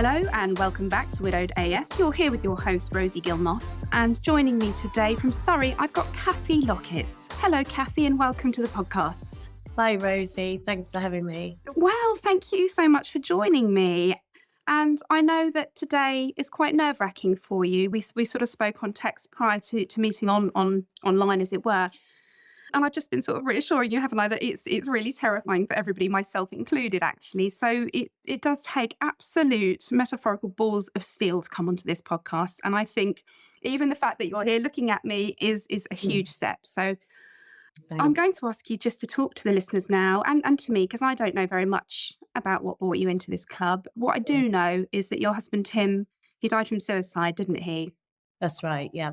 Hello and welcome back to Widowed AF. You're here with your host, Rosie Gilmoss, and joining me today from Surrey, I've got Kathy Lockett. Hello, Kathy, and welcome to the podcast. Hi, Rosie. Thanks for having me. Well, thank you so much for joining me. And I know that today is quite nerve-wracking for you. We sort of spoke on text prior to meeting online, as it were. And I've just been sort of reassuring you, haven't I, that it's really terrifying for everybody, myself included, actually. So it does take absolute metaphorical balls of steel to come onto this podcast. And I think even the fact that you're here looking at me is a huge step. So Thanks. I'm going to ask you just to talk to the listeners now and to me, because I don't know very much about what brought you into this club. What I do know is that your husband, Tim, he died from suicide, didn't he? That's right, yeah.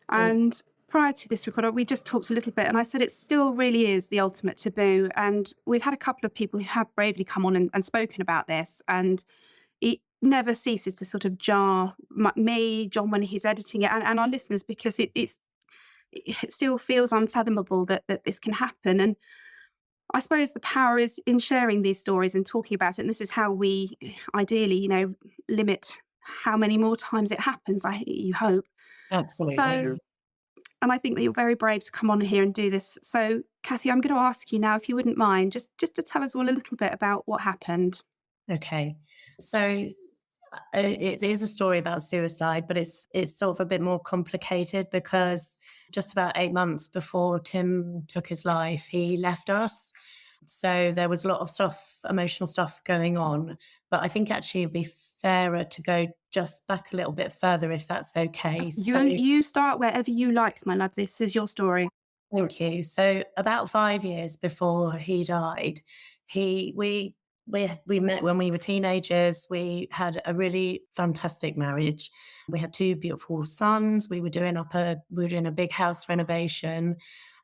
And prior to this record, we just talked a little bit, and I said it still really is the ultimate taboo. And we've had a couple of people who have bravely come on and spoken about this, and it never ceases to sort of jar me, John, when he's editing it, and our listeners, because it still feels unfathomable that this can happen. And I suppose the power is in sharing these stories and talking about it. And this is how we ideally, limit how many more times it happens, you hope. Absolutely. So, and I think that you're very brave to come on here and do this. So, Kathy, I'm going to ask you now, if you wouldn't mind, just to tell us all a little bit about what happened. Okay. So it is a story about suicide, but it's sort of a bit more complicated because just about 8 months before Tim took his life, he left us. So there was a lot of emotional stuff going on. But I think actually it'd be fairer to go just back a little bit further, if that's okay. You start wherever you like, my love. This is your story. Thank you. So about 5 years before he died, we met when we were teenagers. We had a really fantastic marriage. We had 2 beautiful sons. We were doing a big house renovation.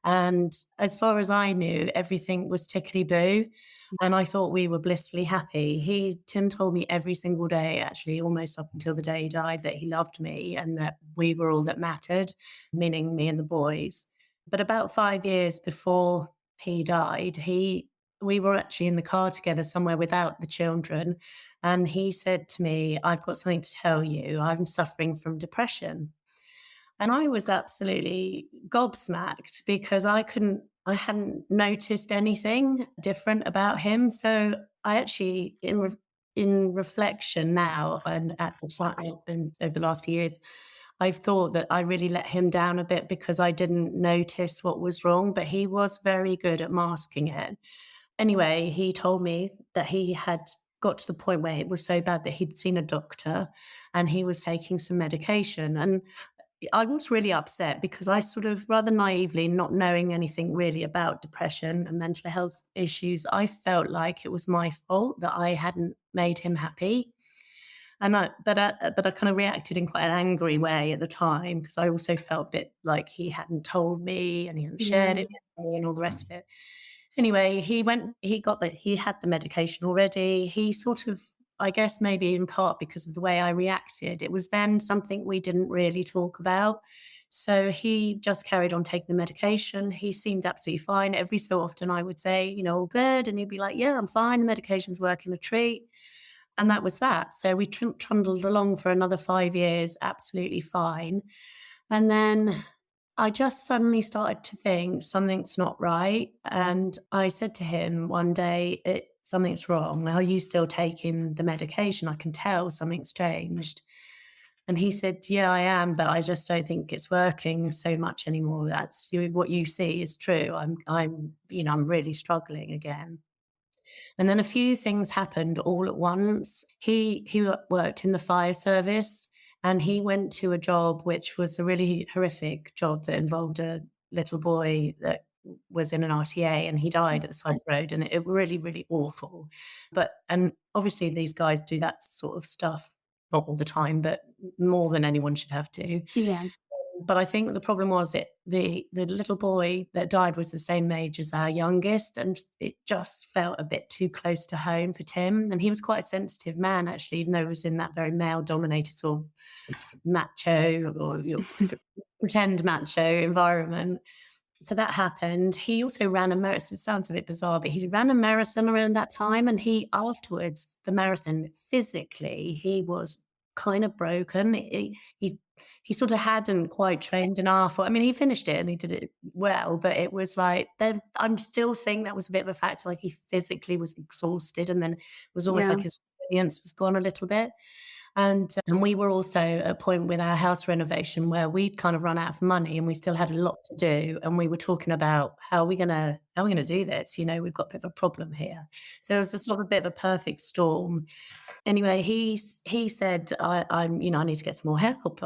And as far as I knew, everything was tickety-boo. And I thought we were blissfully happy. Tim told me every single day, actually, almost up until the day he died, that he loved me and that we were all that mattered, meaning me and the boys. But about 5 years before he died, we were actually in the car together somewhere without the children. And he said to me, "I've got something to tell you. I'm suffering from depression." And I was absolutely gobsmacked because I hadn't noticed anything different about him. So I actually, in reflection now and at the time and over the last few years, I've thought that I really let him down a bit because I didn't notice what was wrong, but he was very good at masking it. Anyway, he told me that he had got to the point where it was so bad that he'd seen a doctor and he was taking some medication. And I was really upset because I sort of rather naively, not knowing anything really about depression and mental health issues, I felt like it was my fault that I hadn't made him happy. But I kind of reacted in quite an angry way at the time because I also felt a bit like he hadn't told me and he hadn't shared it with me and all the rest of it. Anyway, he had the medication already. He sort of, I guess maybe in part because of the way I reacted, it was then something we didn't really talk about. So he just carried on taking the medication. He seemed absolutely fine. Every so often I would say, all good. And he'd be like, yeah, I'm fine. The medication's working a treat. And that was that. So we trundled along for another 5 years, absolutely fine. And then I just suddenly started to think something's not right. And I said to him one day, something's wrong. Are you still taking the medication? I can tell something's changed. And he said, yeah, I am, but I just don't think it's working so much anymore. What you see is true. I'm really struggling again. And then a few things happened all at once. He worked in the fire service and he went to a job which was a really horrific job that involved a little boy that was in an RTA and he died at the side of the road, and it was really, really awful. And obviously these guys do that sort of stuff not all the time, but more than anyone should have to. Yeah. But I think the problem was the little boy that died was the same age as our youngest, and it just felt a bit too close to home for Tim. And he was quite a sensitive man, actually, even though he was in that very male-dominated sort of macho or pretend macho environment. So that happened. He also ran a marathon. It sounds a bit bizarre, but he ran a marathon around that time. And he, afterwards, the marathon, physically, he was kind of broken. He sort of hadn't quite trained enough. I mean, he finished it and he did it well, but it was like, then I'm still saying that was a bit of a factor. Like he physically was exhausted, and then it was almost Yeah. like his resilience was gone a little bit. And we were also at a point with our house renovation where we'd kind of run out of money and we still had a lot to do. And we were talking about how are we gonna do this? You know, we've got a bit of a problem here. So it was a sort of a bit of a perfect storm. Anyway, he said, I'm, I need to get some more help.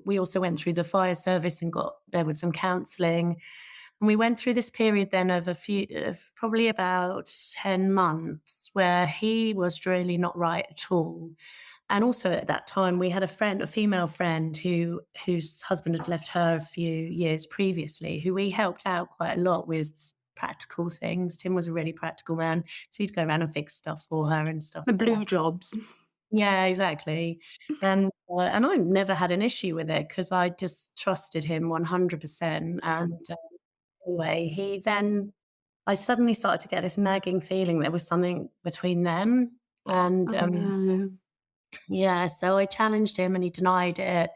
We also went through the fire service and there was some counselling. And we went through this period then of probably about 10 months where he was really not right at all. And also at that time, we had a female friend whose husband had left her a few years previously, who we helped out quite a lot with practical things. Tim was a really practical man, so he'd go around and fix stuff for her and stuff The like that. blue jobs. Yeah, exactly. And I never had an issue with it because I just trusted him 100%. Anyway, I suddenly started to get this nagging feeling there was something between them. And Oh, no. yeah, so I challenged him and he denied it.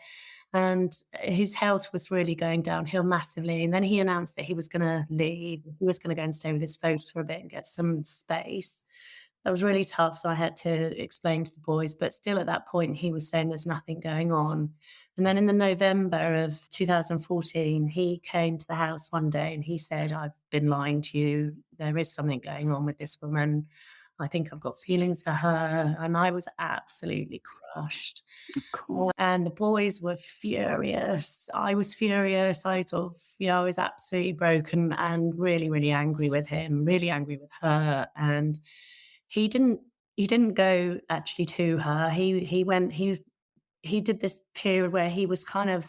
And his health was really going downhill massively. And then he announced that he was going to leave. He was going to go and stay with his folks for a bit and get some space. That was really tough. I had to explain to the boys, but still at that point, he was saying there's nothing going on. And then in the November of 2014, he came to the house one day and he said, I've been lying to you. There is something going on with this woman. I think I've got feelings for her. And I was absolutely crushed. Of course. And the boys were furious. I was furious. I was absolutely broken and really, really angry with him, really angry with her. And he didn't he didn't go actually to her. He did this period where he was kind of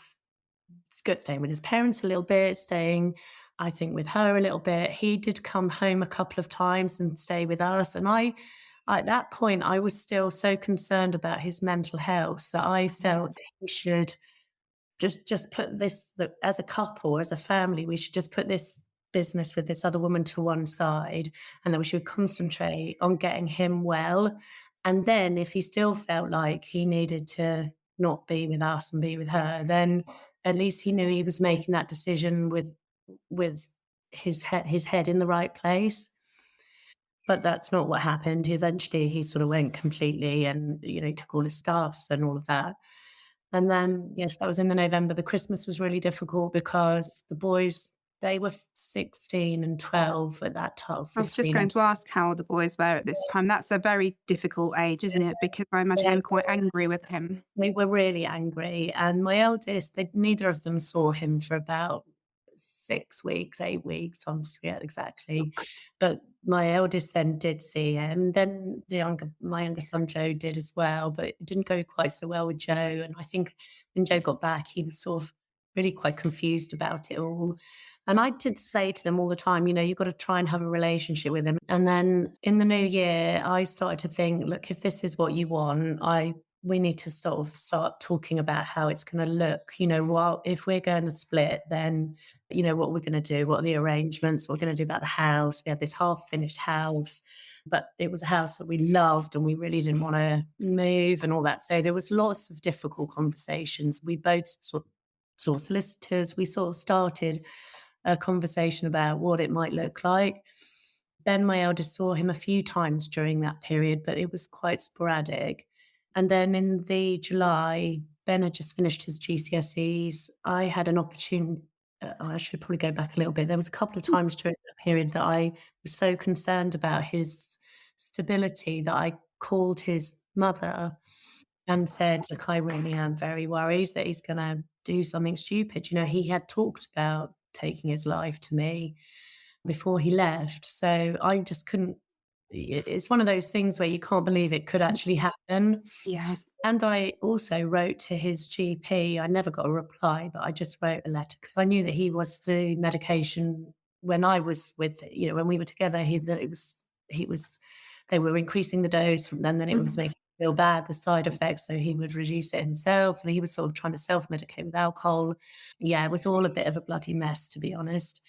staying with his parents a little bit, staying, I think, with her a little bit. He did come home a couple of times and stay with us. And at that point, I was still so concerned about his mental health that I felt that he should just put this, that as a couple, as a family, we should just put this business with this other woman to one side, and that we should concentrate on getting him well. And then if he still felt like he needed to not be with us and be with her, then at least he knew he was making that decision with his head in the right place. But that's not what happened. Eventually, he sort of went completely and, he took all his stuff and all of that. And then, yes, that was in the November. The Christmas was really difficult because the boys, they were 16 and 12 at that time, I was just 15. going to ask how the boys were at this time. That's a very difficult age, isn't it? Because I imagine Yeah, they were quite angry with him. we were really angry. And my eldest, neither of them saw him for about 6 weeks, 8 weeks, I forget exactly. But my eldest then did see him. Then my younger son Joe did as well, but it didn't go quite so well with Joe. And I think when Joe got back, he was sort of really quite confused about it all. And I did say to them all the time, you've got to try and have a relationship with him. And then in the new year, I started to think, look, if this is what you want, we need to sort of start talking about how it's going to look. Well, if we're going to split, then, what we're going to do, what are the arrangements, what we're going to do about the house. We had this half finished house, but it was a house that we loved and we really didn't want to move and all that. So there was lots of difficult conversations. We both saw solicitors. We sort of started a conversation about what it might look like. Ben, my eldest, saw him a few times during that period, but it was quite sporadic. And then in the July, Ben had just finished his GCSEs. I had an opportunity. I should probably go back a little bit. There was a couple of times during that period that I was so concerned about his stability that I called his mother and said, look, I really am very worried that he's going to do something stupid. He had talked about taking his life to me before he left. So I just couldn't. It's one of those things where you can't believe it could actually happen. Yes. And I also wrote to his GP. I never got a reply, but I just wrote a letter because I knew that he was the medication when I was when we were together. They were increasing the dose, and then it was Mhm. making feel bad, the side effects, so he would reduce it himself, and he was sort of trying to self-medicate with alcohol. Yeah, it was all a bit of a bloody mess, to be honest.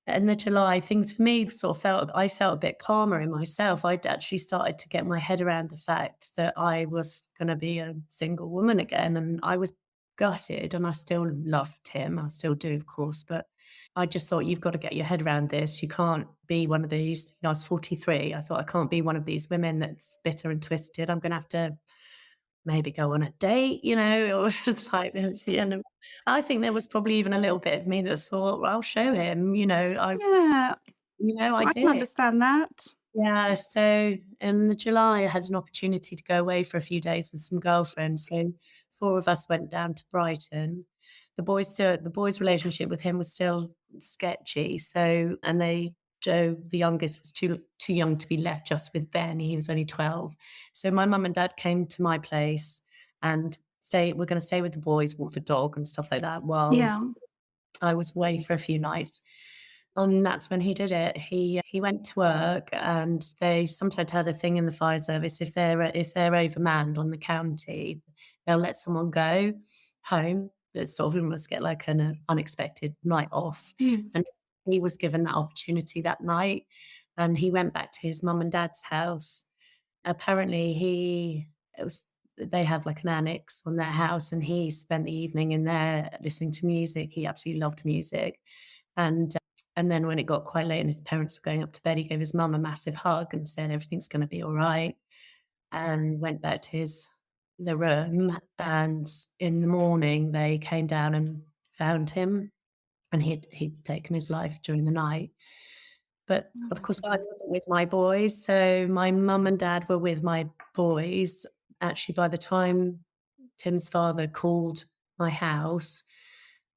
In the July, things for me sort of I felt a bit calmer in myself. I'd actually started to get my head around the fact that I was gonna be a single woman again, and I was gutted, and I still loved him. I still do, of course, but I just thought, "You've got to get your head around this. You can't be one of these." I was 43. I thought, "I can't be one of these women that's bitter and twisted. I'm gonna have to maybe go on a date," or just like, and I think there was probably even a little bit of me that thought, "Well, I'll show him," Yeah, I I can did. understand that. Yeah, so in the July, I had an opportunity to go away for a few days with some girlfriends. So 4 of us went down to Brighton. The boys' relationship with him was still sketchy. So, and Joe, the youngest, was too young to be left just with Ben. He was only 12. So my mum and dad came to my place and we're going to stay with the boys, walk the dog and stuff like that while Yeah. I was away for a few nights. And that's when he did it. He went to work, and they sometimes had a thing in the fire service, if they're overmanned on the county, they'll let someone go home that sort of almost get like an unexpected night off. Mm. And he was given that opportunity that night, and he went back to his mum and dad's house. Apparently, it was they have like an annex on their house, and he spent the evening in there listening to music. He absolutely loved music, and and then when it got quite late and his parents were going up to bed, he gave his mum a massive hug and said everything's going to be all right, and went back to the room. And in the morning, they came down and found him, and he'd taken his life during the night. But Oh of my course, I goodness. wasn't with my boys, so my mum and dad were with my boys. Actually, by the time Tim's father called my house,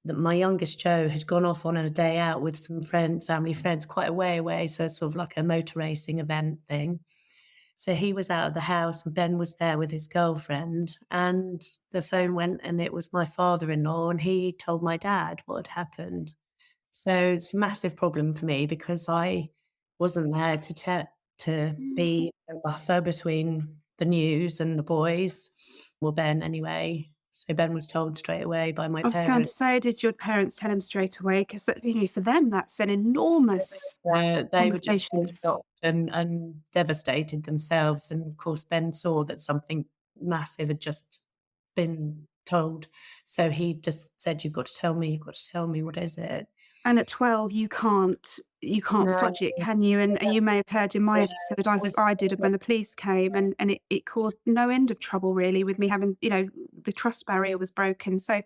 that my youngest Joe had gone off on a day out with some family friends, quite a way away, so sort of like a motor racing event thing. So he was out of the house, and Ben was there with his girlfriend, and the phone went, and it was my father-in-law, and he told my dad what had happened. So it's a massive problem for me because I wasn't there to Mm. be a buffer between the news and the boys, well, Ben anyway. So Ben was told straight away by my I was going to parents. say, did your parents tell him straight away? Because for them, that's an enormous They were just so conversation. shocked and devastated themselves, and of course, Ben saw that something massive had just been told. So he just said, "You've got to tell me, you've got to tell me, what is it?" And at 12, you can't No, fudge it, can you? And you may have heard in my yeah, episode, it was I did it when the police came, and it caused no end of trouble really with me having, the trust barrier was broken. So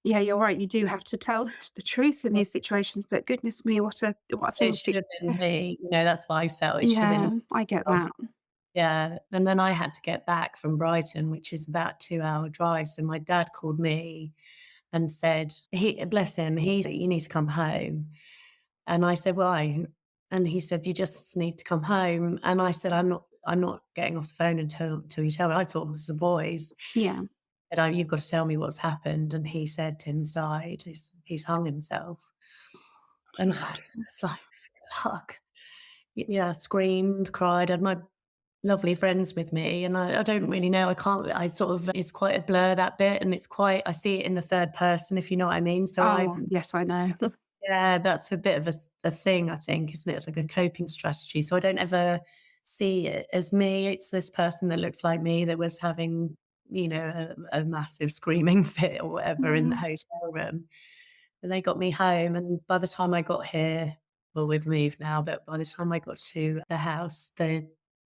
yeah, you're right. You do have to tell the truth in these situations. But goodness me, what a it thing to. should have been me, that's why I felt it should have been. Yeah, I get that. Yeah, and then I had to get back from Brighton, which is about 2-hour drive, so my dad called me and said, he bless him, he said, "You need to come home." And I said, "Why?" And he said, "You just need to come home." And I said, I'm not getting off the phone until you tell me." I thought it was the boys. Yeah. Said, "Oh, you've got to tell me what's happened." And he said, "Tim's died. He's hung himself." And I was just like, "Fuck." Yeah, screamed, cried. I had my lovely friends with me, and I don't really know. I can't. I sort of it's quite a blur, that bit, and it's quite. I see it in the third person, if you know what I mean. So Oh, yes, I know. yeah, that's a bit of a thing, I think, isn't it? It's like a coping strategy. So I don't ever see it as me. It's this person that looks like me that was having, a massive screaming fit or whatever in the Mm. hotel room. And they got me home, and by the time I got here, well, we've moved now, but by the time I got to the house,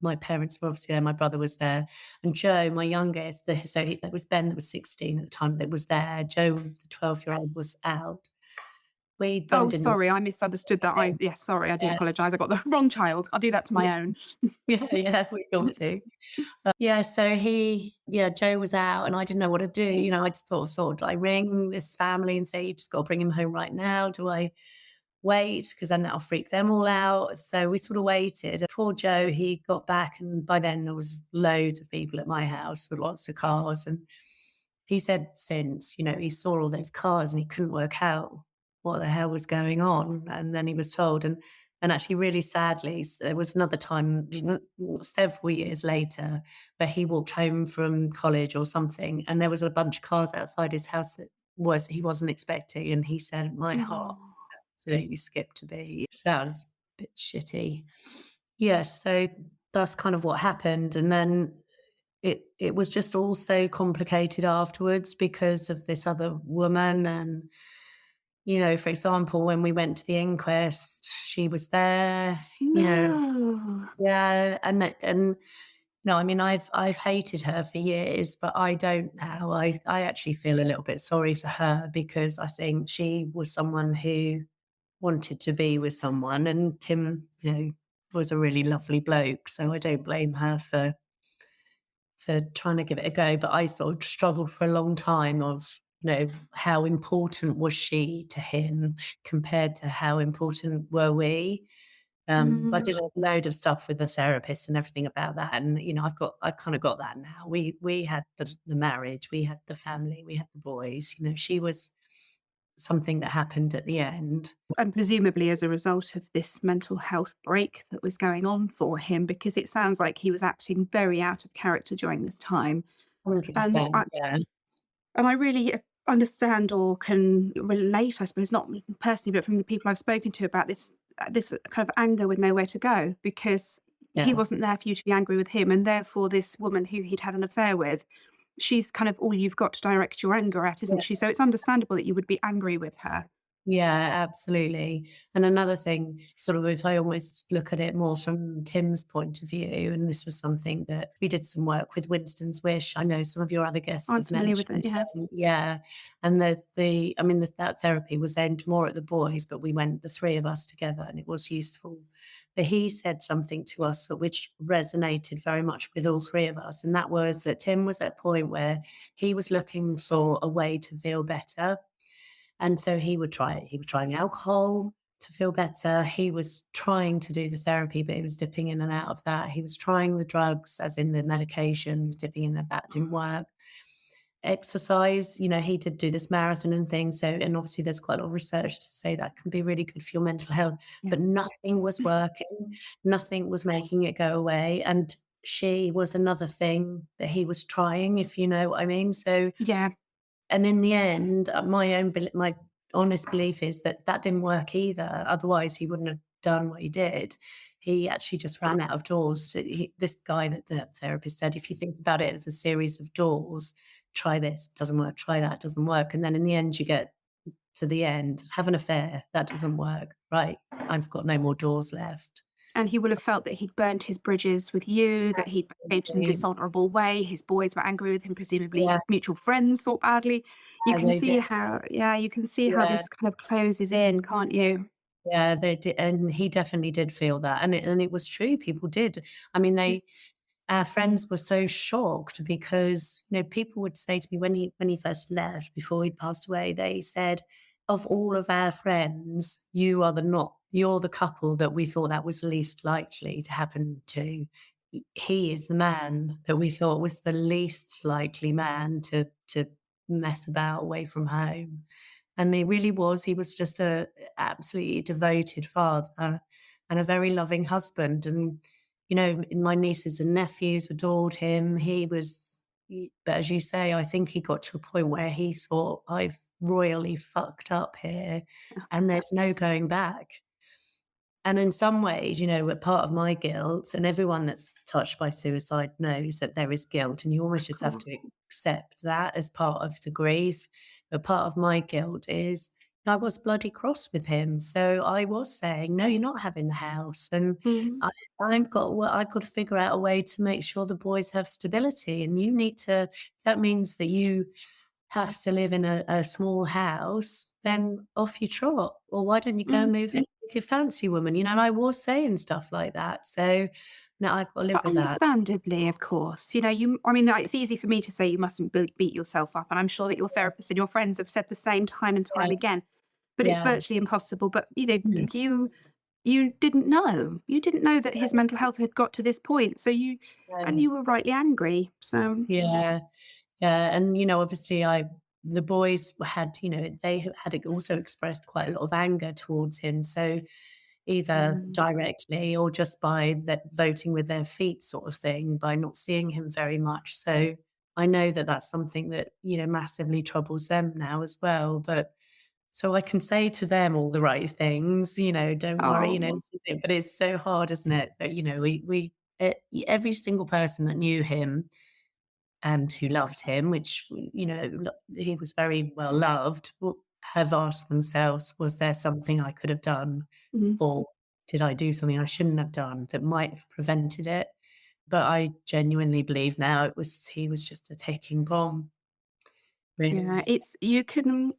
my parents were obviously there, my brother was there, and Joe, my youngest, it was Ben that was 16 at the time that was there. Joe, the 12-year-old, was out. We Oh, then didn't. sorry, I misunderstood that. Yes, sorry, I do Yeah, apologise. I got the wrong child. I'll do that to yeah, my own. yeah, we got to. Yeah, so Joe was out, and I didn't know what to do. I just thought, do I ring this family and say, "You've just got to bring him home right now"? Do I wait? Because then that'll freak them all out. So we sort of waited. Poor Joe, he got back, and by then there was loads of people at my house with lots of cars. And he said since, he saw all those cars and he couldn't work out what the hell was going on. And then he was told. And And actually, really sadly, there was another time several years later where he walked home from college or something, and there was a bunch of cars outside his house that he wasn't expecting, and he said, "My heart Oh, absolutely skipped a beat." Sounds a bit shitty. Yeah, so that's kind of what happened, and then it was just all so complicated afterwards because of this other woman. And for example, when we went to the inquest, she was there, no. yeah, and no, I mean, I've hated her for years, but I don't now. I actually feel a little bit sorry for her because I think she was someone who wanted to be with someone, and Tim, was a really lovely bloke, so I don't blame her for trying to give it a go. But I sort of struggled for a long time of, how important was she to him compared to how important were we? I Mm. did a load of stuff with the therapist and everything about that, and I've kind of got that now. We had the marriage, we had the family, we had the boys. She was something that happened at the end. And presumably as a result of this mental health break that was going on for him, because it sounds like he was acting very out of character during this time. And 100%, yeah, I really understand or can relate, I suppose, not personally, but from the people I've spoken to about this kind of anger with nowhere to go, because he yeah. wasn't there for you to be angry with him, and therefore this woman who he'd had an affair with, she's kind of all you've got to direct your anger at, isn't she? So it's understandable that you would be angry with her. Yeah, absolutely. And another thing, sort of, if I almost look at it more from Tim's point of view, and this was something that we did some work with Winston's Wish. I know some of your other guests I'm have familiar with it. mentioned. Yeah. Yeah. And I mean, that therapy was aimed more at the boys, but we went, the three of us together, and it was useful. But he said something to us which resonated very much with all three of us. And that was that Tim was at a point where he was looking for a way to feel better, and so he would try it. He was trying alcohol to feel better. He was trying to do the therapy, but he was dipping in and out of that. He was trying the drugs, as in the medication, dipping in and that didn't work. Exercise, he did do this marathon and things. So, and obviously there's quite a lot of research to say that can be really good for your mental health, Yeah. but nothing was working. Nothing was making it go away. And she was another thing that he was trying, if you know what I mean. So, Yeah. and in the end, my honest belief is that that didn't work either. Otherwise, he wouldn't have done what he did. He actually just ran out of doors. This guy, that the therapist said, if you think about it as a series of doors, try this, doesn't work, try that, doesn't work. And then in the end, you get to the end, have an affair, that doesn't work. Right. I've got no more doors left. And he will have felt that he'd burnt his bridges with you, that he'd behaved in a dishonourable way. His boys were angry with him, presumably Yeah, mutual friends thought badly. You can they did. see how, yeah, you can see how Yeah. this kind of closes in, can't you? Yeah, they did, and he definitely did feel that, and it was true. People did. I mean, our friends were so shocked because people would say to me when he first left, before he passed away, they said, "Of all of our friends, you're the couple that we thought that was least likely to happen to. He is the man that we thought was the least likely man to mess about away from home." And he really was. He was just a absolutely devoted father and a very loving husband. And, my nieces and nephews adored him. But as you say, I think he got to a point where he thought, I've royally fucked up here and there's no going back. And in some ways, a part of my guilt, and everyone that's touched by suicide knows that there is guilt, and you almost Of just have course. to accept that as part of the grief. But part of my guilt is I was bloody cross with him. So I was saying, no, you're not having the house. And Mhm. I, I've got to figure out a way to make sure the boys have stability. And you need to, that means that you have to live in a small house, then off you trot. Or why don't you go Mm. and move in with your fancy woman? And I was saying stuff like that. So now I've got to live But with that. understandably, of course, I mean, like, it's easy for me to say you mustn't beat yourself up. And I'm sure that your therapist and your friends have said the same time and time Yeah. again, but it's Yeah. virtually impossible. But, Mm. you didn't know. You didn't know that his mental health had got to this point. So and Um, you were rightly angry. So, yeah. Yeah. And, obviously the boys had, they had also expressed quite a lot of anger towards him. So, either Mm. directly or just by voting with their feet sort of thing, by not seeing him very much. So I know that that's something that, massively troubles them now as well. But so I can say to them all the right things, don't worry, Oh. but it's so hard, isn't it? But, every single person that knew him and who loved him, which, he was very well loved, have asked themselves, was there something I could have done? Mhm. Or did I do something I shouldn't have done that might have prevented it? But I genuinely believe now he was just a ticking bomb, Yeah, really. it's you can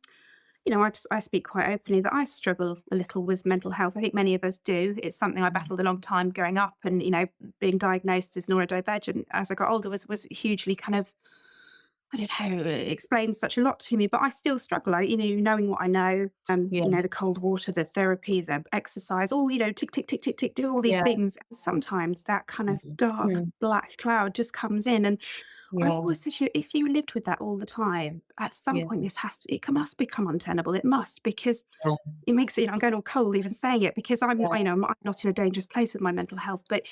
I speak quite openly that I struggle a little with mental health. I think many of us do. It's something I battled a long time growing up, and being diagnosed as neurodivergent as I got older was hugely kind of, I don't know, it explains such a lot to me. But I still struggle. Knowing what I know, Yeah, the cold water, the therapy, the exercise, all tick tick tick tick tick, do all these yeah. things. Sometimes that kind of Mhm. dark Mm, black cloud just comes in, and I've yeah, always said to you, if you lived with that all the time, at some yeah, point must become untenable. It must, because yeah, it makes I'm going all cold even saying it, because yeah, I'm not in a dangerous place with my mental health, but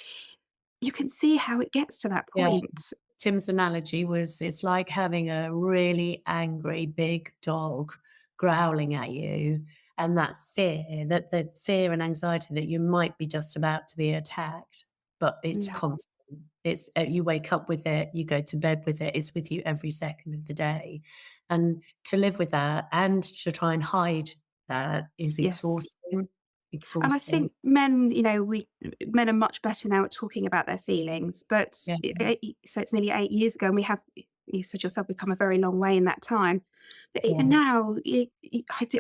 you can see how it gets to that yeah. point. Tim's analogy was it's like having a really angry big dog growling at you, and that the fear and anxiety that you might be just about to be attacked, but it's Yeah. constant. It's you wake up with it, you go to bed with it, it's with you every second of the day. And to live with that and to try and hide that is Yes. exhausting. And I Exhausting. think men, we men are much better now at talking about their feelings. But Yeah, so it's nearly 8 years ago, and we have, you said yourself, we've come a very long way in that time. But even yeah, now,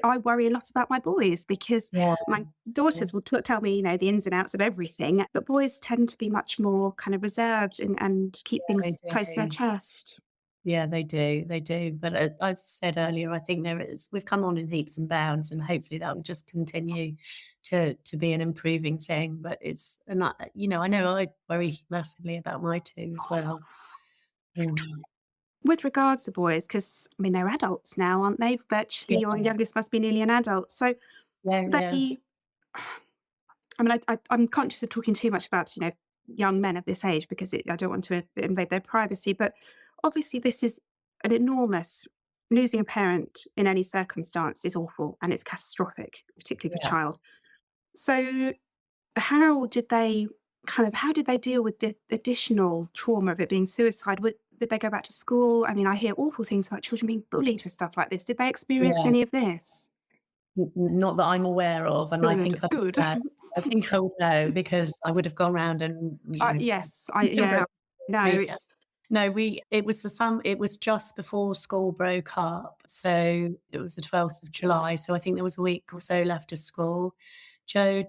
I worry a lot about my boys, because yeah, my yeah. daughters will tell me, the ins and outs of everything. But boys tend to be much more kind of reserved, and keep They things close to their do. chest. Yeah, they do. But as I said earlier, I think we've come on in leaps and bounds, and hopefully that will just continue to be an improving thing. But I know I worry massively about my two as well. Mm. With regards to boys, because they're adults now, aren't they? Yeah, Virtually, your youngest must be nearly an adult. So yeah, yeah, they I'm conscious of talking too much about, young men of this age, because I don't want to invade their privacy. But obviously, this is an enormous losing a parent in any circumstance is awful, and it's catastrophic, particularly for a yeah, child. So, how did they how did they deal with the additional trauma of it being suicide? Did they go back to school? I hear awful things about children being bullied for stuff like this. Did they experience yeah. any of this? Not that I'm aware of, and I Good, think I good. would, I think I would know because I would have gone round and Yes, wrote yeah, no, me. it's No, it was just before school broke up, so it was the 12th of July, so I think there was a week or so left of school. Joe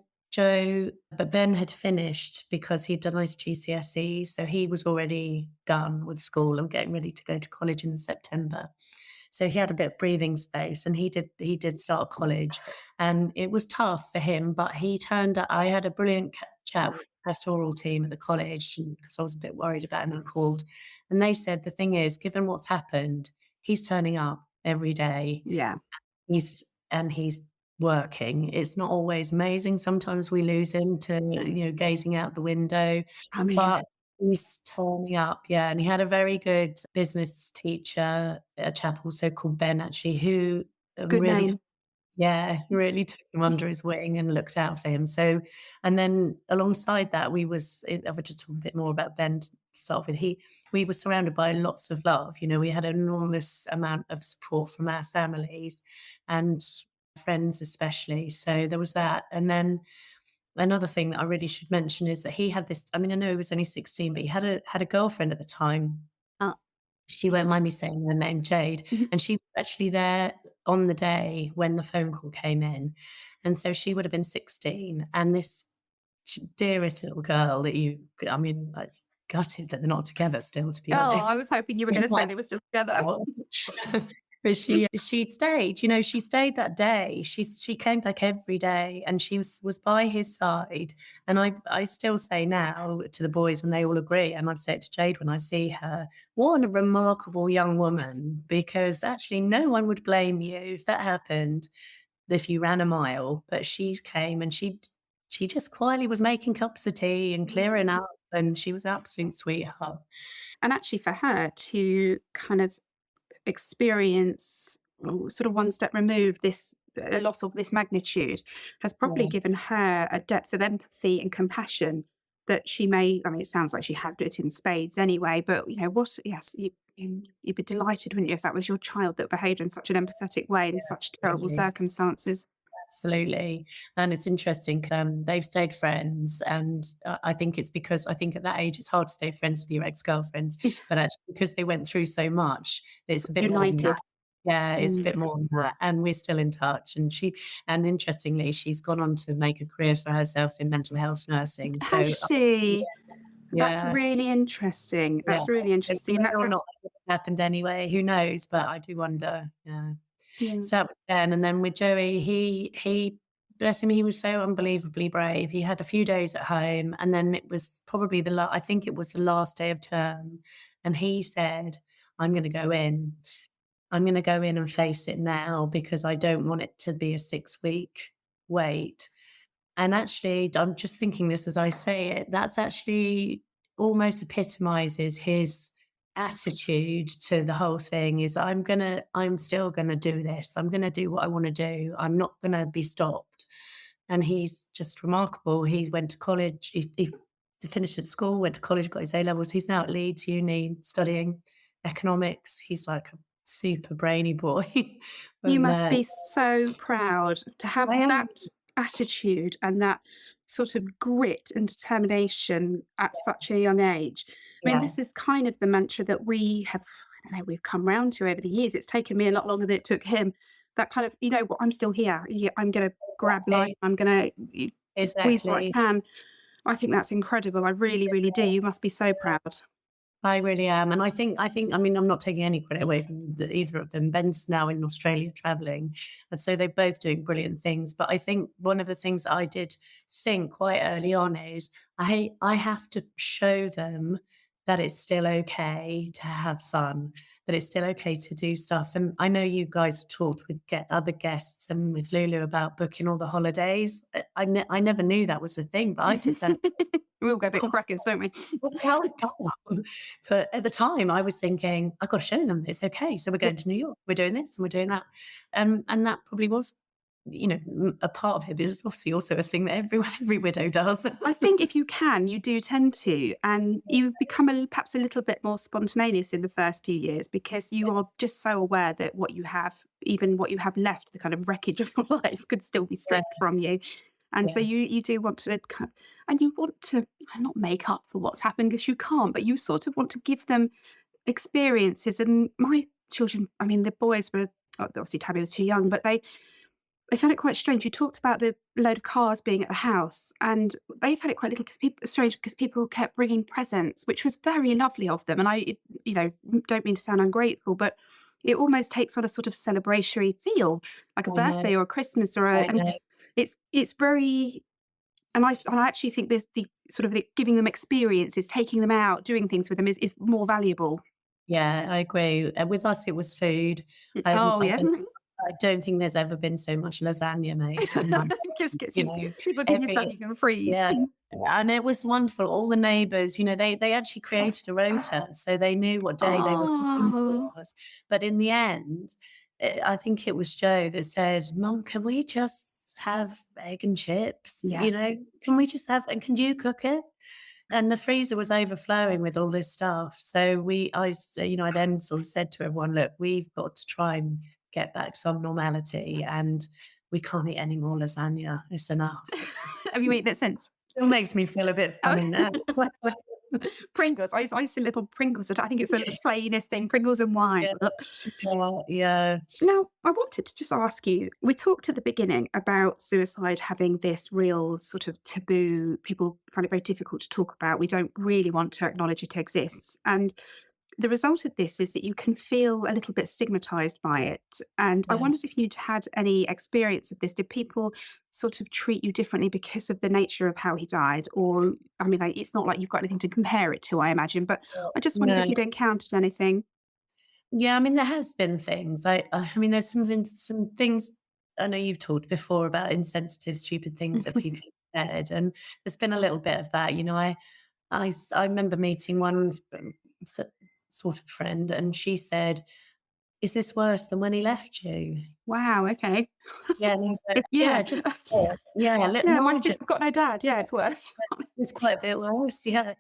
but Ben had finished because he'd done his GCSEs, so he was already done with school and getting ready to go to college in September. So he had a bit of breathing space, and he did start college, and it was tough for him, but he turned up. I had a brilliant chat with the pastoral team at the college because I was a bit worried about him and called, and they said the thing is, given what's happened, he's turning up every day. yeah. He's working. It's not always amazing. Sometimes we lose him to, gazing out the window, I mean, but he's turning up, yeah, and he had a very good business teacher, a chap also called Ben, actually, who, good really name. yeah, really took him under his wing and looked out for him. So, and then alongside that, I would just talk a bit more about Ben to start with. We were surrounded by lots of love. We had an enormous amount of support from our families and friends, especially. So there was that. And then another thing that I really should mention is that he had this. I mean, I know he was only 16, but he had a girlfriend at the time. She won't mind me saying her name, Jade, Mhm. and she was actually there on the day when the phone call came in, and so she would have been 16, and this dearest little girl that I was gutted that they're not together still, to be Oh, I honest. was hoping you were gonna say they were still together. But she'd stayed, she stayed that day. She came back every day, and she was by his side. And I still say now to the boys, and they all agree, and I've said to Jade when I see her, what a remarkable young woman, because actually no one would blame you if that happened, if you ran a mile. But she came and she just quietly was making cups of tea and clearing up, and she was an absolute sweetheart. And actually for her to kind of experience, sort of one step removed, this a loss of this magnitude has probably Yeah, given her a depth of empathy and compassion that she may, I mean, it sounds like she had it in spades anyway, but what, yes, you'd be delighted, wouldn't you, if that was your child that behaved in such an empathetic way in such terrible absolutely. circumstances. Absolutely. And it's interesting 'cause, they've stayed friends. And I think it's because I think at that age, it's hard to stay friends with your ex girlfriends. But actually, because they went through so much, it's a bit more than that. United. Yeah, it's a Mm. bit more than that. And we're still in touch. And interestingly, she's gone on to make a career for herself in mental health nursing. Has So, yeah, she? That's yeah, really interesting. yeah. That's really So interesting. And whether or not that would have happened anyway, who knows? But I do wonder. Yeah. yeah. So that was then, and then with Joey, he bless him, he was so unbelievably brave. He had a few days at home, and then it was probably I think it was the last day of term, and he said, "I'm gonna go in. I'm gonna go in and face it now because I don't want it to be a 6-week wait." And actually, I'm just thinking this as I say it, that's actually almost epitomizes his attitude to the whole thing is I'm still gonna do this. I'm gonna do what I want to do. I'm not gonna be stopped. And he's just remarkable. He went to college, he finished at school, went to college, got his A levels. He's now at Leeds Uni studying economics. He's like a super brainy boy. You and must be so proud to have I am, that attitude and that sort of grit and determination at such a young age. I mean, yeah, this is kind of the mantra that we have, I don't know, we've come round to over the years. It's taken me a lot longer than it took him. That kind of, you know what, I'm still here. Yeah, I'm going to grab life. exactly. I'm going to squeeze what I Exactly. can. I think that's incredible. I really, really do. You must be so proud. I really am. And I think, I mean, I'm not taking any credit away from either of them. Ben's now in Australia traveling. And so they're both doing brilliant things. But I think one of the things that I did think quite early on is I have to show them that it's still okay to have fun, that it's still okay to do stuff. And I know you guys talked with get other guests and with Lulu about booking all the holidays. I never knew that was a thing, but I did that. We all go a bit crackers, don't we? That's how it gone. But at the time, I was thinking, "I've got to show them that it's okay. So we're going to New York. We're doing this and we're doing that." And that probably was, a part of it, but it's obviously also a thing that every widow does. I think if you can, you do tend to, and you become perhaps a little bit more spontaneous in the first few years because you are just so aware that what you have, even what you have left, the kind of wreckage of your life, could still be Yeah, stripped from you. And so yeah, you do want to kind of, and you want to not make up for what's happened because you can't, but you sort of want to give them experiences. And my children, I mean, the boys were obviously Tabby was too young, but they found it quite strange. You talked about the load of cars being at the house, and they found it quite little because people strange because people kept bringing presents, which was very lovely of them. And don't mean to sound ungrateful, but it almost takes on a sort of celebratory feel, like a I know, birthday or a Christmas or a, I and know. it's very. And I actually think this the sort of the giving them experiences, taking them out, doing things with them is more valuable. Yeah, I agree. With us, it was food. Oh I yeah, I don't think there's ever been so much lasagna made in my just gets you you. know, People give you every something you can freeze. yeah, and it was wonderful. All the neighbours, they actually created a rota, so they knew what day they were cooking Oh. for us. But in the end, I think it was Joe that said, "Mum, can we just have egg and chips? Yes. Can we just have and can you cook it?" And the freezer was overflowing with all this stuff. So I then sort of said to everyone, "Look, we've got to try and get back some normality, and we can't eat any more lasagna. It's enough." Have you eaten it since? Still makes me feel a bit Oh. funny now. Pringles. I used to little Pringles. I think it's the plainest thing, Pringles and wine. Yeah, Ugh. yeah, yeah, Now, I wanted to just ask you, we talked at the beginning about suicide having this real sort of taboo. People find it very difficult to talk about. We don't really want to acknowledge it exists. And the result of this is that you can feel a little bit stigmatized by it. And I yeah. wondered if you'd had any experience of this. Did people sort of treat you differently because of the nature of how he died? Or, I mean, it's not like you've got anything to compare it to, I imagine, but I just wondered No. if you'd encountered anything. Yeah, I mean, there has been things. I mean, there's some things I know you've talked before about insensitive, stupid things that people bed. And there's been a little bit of that, I remember meeting one s- sort of friend, and she said, "Is this worse than when he left you?" Wow, okay. Yeah, and I was like, Yeah. "Yeah, just yeah, Yeah, my margin." kids have got no dad. Yeah, it's worse. It's quite a bit worse, yeah.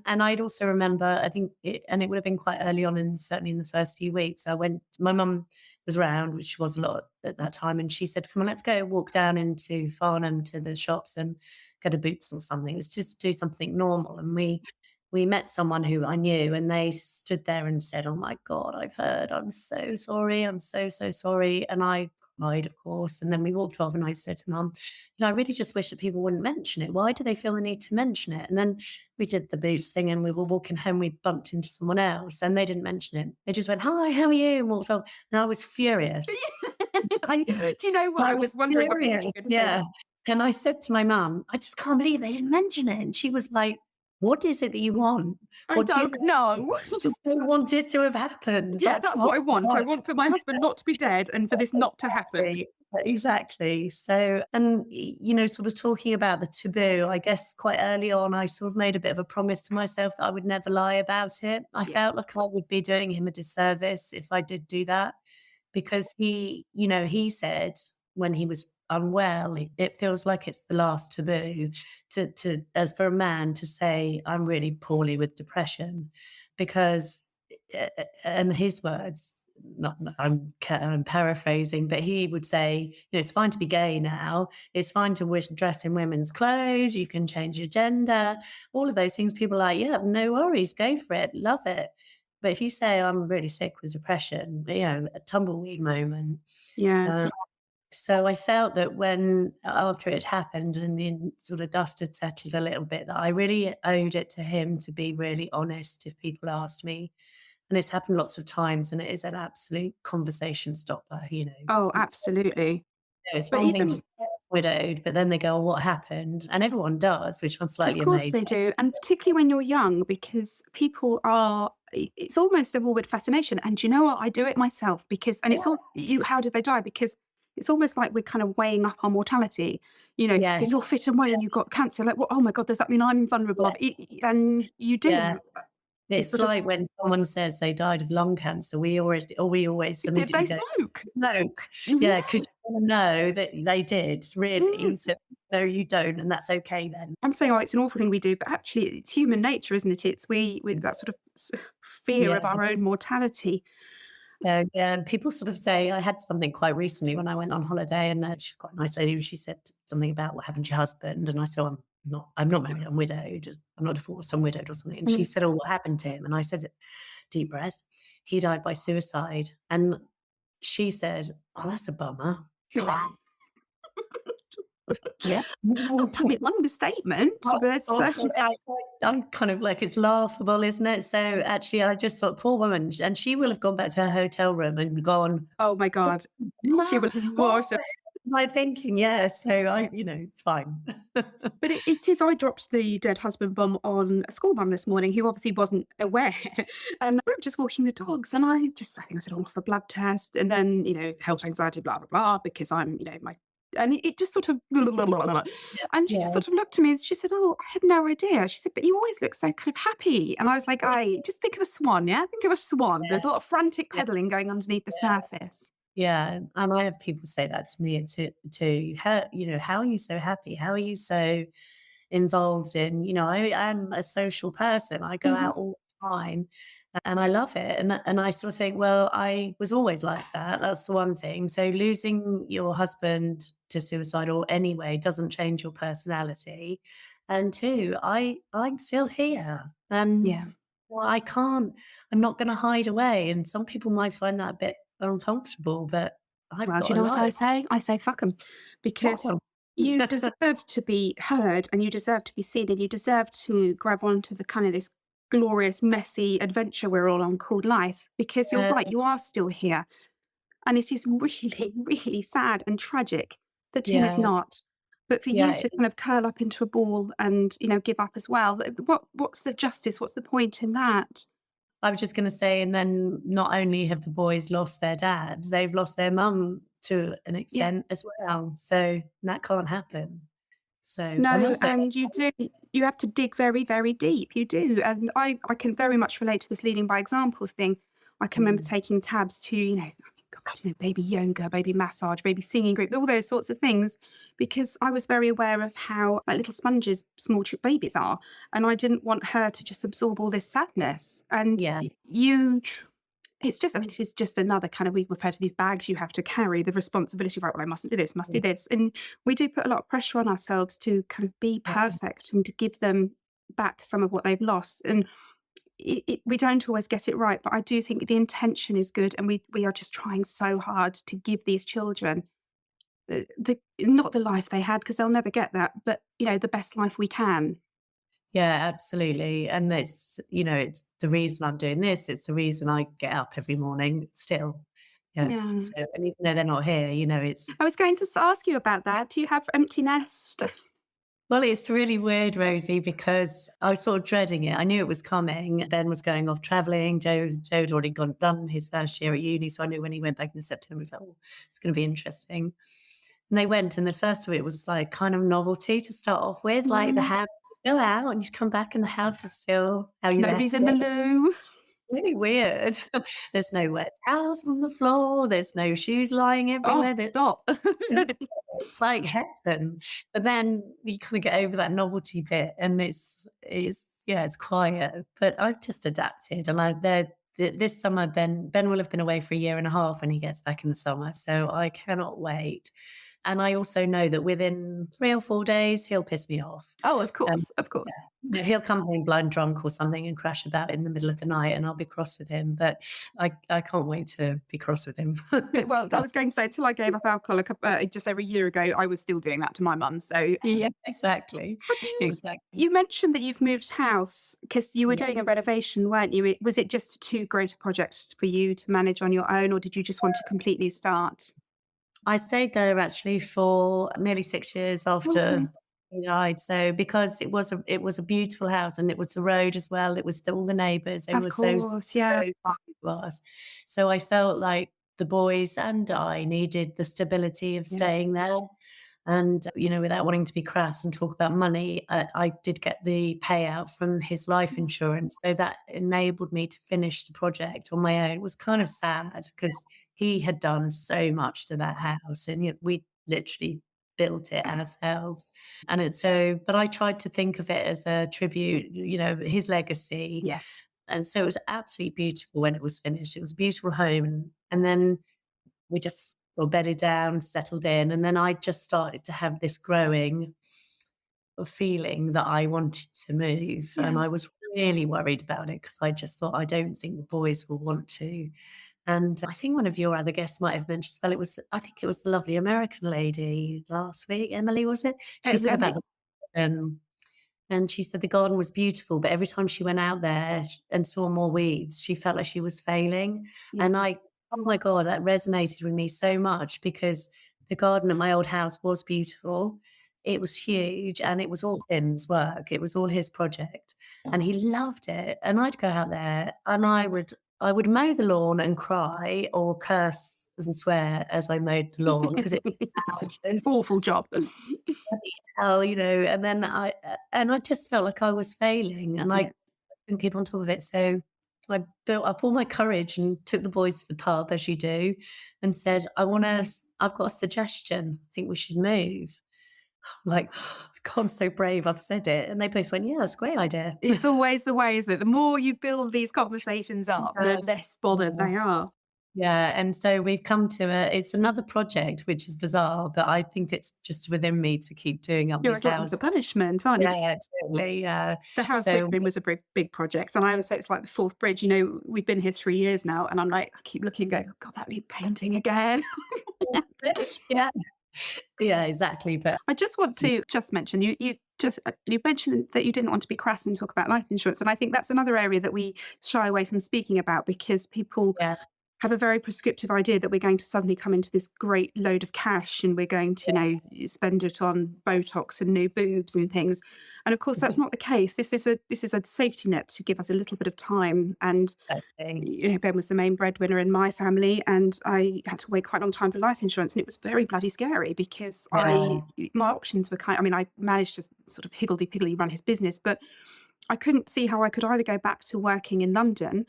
And I'd also remember, I think it would have been quite early on, in certainly in the first few weeks, my mum was around, which was a lot at that time, and she said, "Come on, let's go walk down into Farnham to the shops and get a Boots or something. Let's just do something normal." And we met someone who I knew, and they stood there and said, "Oh my God, I've heard. I'm so sorry. I'm so, so sorry." And I cried, of course. And then we walked off, and I said to Mum, "I really just wish that people wouldn't mention it. Why do they feel the need to mention it?" And then we did the Boots thing, and we were walking home. We bumped into someone else, and they didn't mention it. They just went, "Hi, how are you?" And walked off. And I was furious. Do you know what? I I was was wondering what you furious, were going to say yeah. then. And I said to my mum, "I just can't believe they didn't mention it." And she was like, "What is it that you want? I What do you don't know. don't want it to have happened?" Yeah, That's that's what what I I want. I want. want for my husband not to be dead and for this not to happen. Exactly, exactly. So, and sort of talking about the taboo, I guess quite early on, I sort of made a bit of a promise to myself that I would never lie about it. I Yeah. felt like I would be doing him a disservice if I did do that, because he said when he was unwell, it feels like it's the last taboo for a man to say, "I'm really poorly with depression," because, and his words, I'm paraphrasing, but he would say, "It's fine to be gay now. It's fine to dress in women's clothes. You can change your gender." All of those things, people are like, "Yeah, no worries, go for it, love it." But if you say, "I'm really sick with depression," a tumbleweed moment. Yeah. Uh, so I felt that when, after it happened and the sort of dust had settled a little bit, that I really owed it to him to be really honest if people asked me. And it's happened lots of times, and it is an absolute conversation stopper. Oh, absolutely. It's But one thing to even say I'm widowed, but then they go, "Oh, what happened?" And everyone does, which I'm of slightly course amazed they at. do, and particularly when you're young, because people are it's almost a morbid fascination, and do you know what? I do it myself because and Yeah. it's all you how did they die? Because it's almost like we're kind of weighing up our mortality. Yes. If you're fit and well and you've got cancer, like, well, oh my God, does that mean I'm vulnerable? And you Yeah. do. It's It's sort of, like when someone says they died of lung cancer, we always did immediately they go, smoke? "Smoke." Mhm. Yeah, 'cause you wanna know that they did, Mm. really. So, no, you don't, and that's okay then. I'm saying, oh, it's an awful thing we do, but actually, it's human nature, isn't it? It's we that sort of fear of Yeah. our own mortality. So, yeah, and people sort of say, I had something quite recently when I went on holiday, and, she's quite a nice lady, and she said something about, "What happened to your husband?" And I said, "Oh, I'm not married, I'm widowed. I'm not divorced, I'm widowed," or something. And she Mm. said, "Oh, what happened to him?" And I said, deep breath, "He died by suicide." And she said, "Oh, that's a bummer." Yeah. I mean, understatement, but I'm kind of like, it's laughable, isn't it? So actually, I just thought, poor woman, and she will have gone back to her hotel room and gone, oh my God, she "Ma, will have what thought of. am I thinking?" Yeah, so it's fine. But it is. I dropped the dead husband bum on a school mum this morning, who obviously wasn't aware, and we were just walking the dogs, and I think I said, "Oh, for a blood test," and then health anxiety, blah blah blah, because I'm my. And it just sort of, Yeah, and she just yeah, sort of looked at me and she said, "Oh, I had no idea." She said, "But you always look so kind of happy." And I was like, "I just think of a swan, yeah. Think of a swan. yeah, There's a lot of frantic yeah. pedaling going underneath the surface." Yeah, and I have people say that to me too. How are you so happy? How are you so involved in, I am a social person. I go Mhm. out all the time and I love it. And I sort of think, well, I was always like that. That's the one thing. So losing your husband to suicide or anyway doesn't change your personality. And two, I'm still here. And Yeah. well, I'm not gonna hide away. And some people might find that a bit uncomfortable, but I've Well, do got you a know what I life. say? I say fuck 'em, because Welcome. you deserve to be heard and you deserve to be seen and you deserve to grab onto the kind of this glorious, messy adventure we're all on called life, because you're Uh, right, you are still here. And it is really, really sad and tragic that Tim is yeah, not. But for you yeah. to kind of curl up into a ball and, give up as well, what's the justice? What's the point in that? I was just gonna say, and then not only have the boys lost their dad, they've lost their mum to an Yeah. extent as well, so that can't happen. So, and No, also, and you have to dig very, very deep. You do. And I can very much relate to this leading by example thing. I can remember mm, taking tabs to, gosh, baby yoga, baby massage, baby singing group, all those sorts of things, because I was very aware of how like little sponges small babies are. And I didn't want her to just absorb all this sadness. And yeah, it's just, I mean, it's just another kind of, we refer to these bags you have to carry, the responsibility, right? Well, I mustn't do this, must do this. And we do put a lot of pressure on ourselves to kind of be yeah, perfect and to give them back some of what they've lost. And we don't always get it right, but I do think the intention is good. And we are just trying so hard to give these children not the life they had, because they'll never get that, but, the best life we can. yeah, absolutely. And it's, it's the reason I'm doing this. It's the reason I get up every morning still. Yeah. Yeah. So, and even though they're not here, it's, I was going to ask you about that. Do you have empty nest? well, it's really weird, Rosie, because I was sort of dreading it. I knew it was coming. Ben was going off traveling. Joe'd already done his first year at uni. So I knew when he went back in September, I was like, oh, it's going to be interesting. And they went, and the first of it was like kind of novelty to start off with, like the Mm. house, you go out and you come back and the house is still how you Nobody's left in the it. loo. Really weird. There's no wet towels on the floor. There's no shoes lying Oh, everywhere. stop. It's like heaven. But then you kind of get over that novelty bit, and it's yeah, it's quiet. But I've just adapted, and this summer Ben will have been away for a year and a half when he gets back in the summer, so I cannot wait. And I also know that within 3 or 4 days he'll piss me off. Oh, of Um, course, of yeah. course. He'll come home blind drunk or something and crash about in the middle of the night, and I'll be cross with him. But I can't wait to be cross with him. Well, I was going to say, till I gave up alcohol just over a year ago, I was still doing that to my mum. So, Yeah, exactly. have you? Exactly. You mentioned that you've moved house because you were Yeah. doing a renovation, weren't you? Was it just too great a project for you to manage on your own, or did you just want to completely start? I stayed there actually for nearly 6 years after Okay. he died. So because it was a beautiful house, and it was the road as well, it was all the neighbours, they Of were so, so course, yeah. kind to us. So I felt like the boys and I needed the stability of Yeah. staying there. And, without wanting to be crass and talk about money, I did get the payout from his life insurance. So that enabled me to finish the project on my own. It was kind of sad because he had done so much to that house, and we literally built it ourselves. And it's so, but I tried to think of it as a tribute, his legacy. Yes. And so it was absolutely beautiful when it was finished. It was a beautiful home. And then we just sort of bedded down, settled in. And then I just started to have this growing feeling that I wanted to move. And Yeah. I was really worried about it because I just thought, I don't think the boys will want to. And I think one of your other guests might have mentioned, well, I think it was the lovely American lady last week, Emily, was it? It She was said about Emily. the garden, and she said the garden was beautiful, but every time she went out there and saw more weeds, she felt like she was failing. Yeah. And oh my God, that resonated with me so much because the garden at my old house was beautiful. It was huge, and it was all Tim's work. It was all his project, and he loved it. And I'd go out there and I would mow the lawn and cry or curse and swear as I mowed the lawn because it was Awful job. bloody hell, and then I just felt like I was failing, and Yeah. I couldn't keep on top of it. So I built up all my courage and took the boys to the pub, as you do, and said, I've got a suggestion. I think we should move. I'm like, God, I'm so brave. I've said it. And they both went, yeah, that's a great idea. It's always the way, isn't it? The more you build these conversations up, the less bothered Yeah. they are. Yeah, and so we've come to it's another project, which is bizarre, but I think it's just within me to keep doing up You're a these glutton houses. for punishment, aren't you? Yeah, totally. Yeah. The house we're So in was a big, big project, and I always say it's like the fourth bridge. We've been here 3 years now, and I'm like, I keep looking, going, "Oh God, that needs painting again." yeah, yeah, exactly. But I just want to just mention you mentioned that you didn't want to be crass and talk about life insurance, and I think that's another area that we shy away from speaking about because people yeah, have a very prescriptive idea that we're going to suddenly come into this great load of cash and we're going to, spend it on Botox and new boobs and things. And of course, that's not the case. This is a safety net to give us a little bit of time. And Exactly. Ben was the main breadwinner in my family, and I had to wait quite a long time for life insurance, and it was very bloody scary because Yeah, my options were I mean, I managed to sort of higgledy piggledy run his business, but I couldn't see how I could either go back to working in London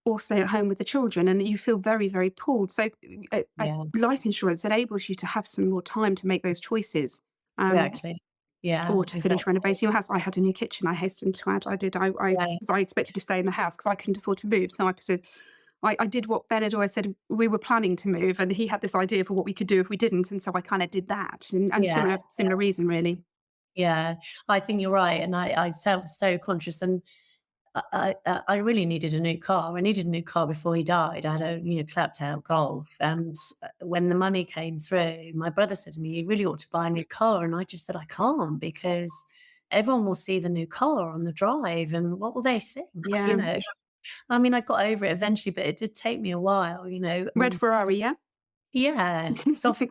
or stay at home with the children, and you feel very, very pulled. So, yeah, life insurance enables you to have some more time to make those choices, exactly. Yeah, or to finish exactly. renovating your house. I had a new kitchen, I hastened to add. I did. I Yeah, 'Cause I expected to stay in the house because I couldn't afford to move. So I did what Ben had always said. We were planning to move, and he had this idea for what we could do if we didn't, and so I kind of did that. And yeah, similar reason, really. yeah. I think you're right, and I felt so conscious, and I really needed a new car. I needed a new car before he died. I had a, clapped out Golf, and when the money came through, my brother said to me, "You really ought to buy a new car," and I just said, "I can't because everyone will see the new car on the drive, and what will they think?" You Yeah, know. I mean, I got over it eventually, but it did take me a while. red Ferrari. Yeah. Yeah, soft.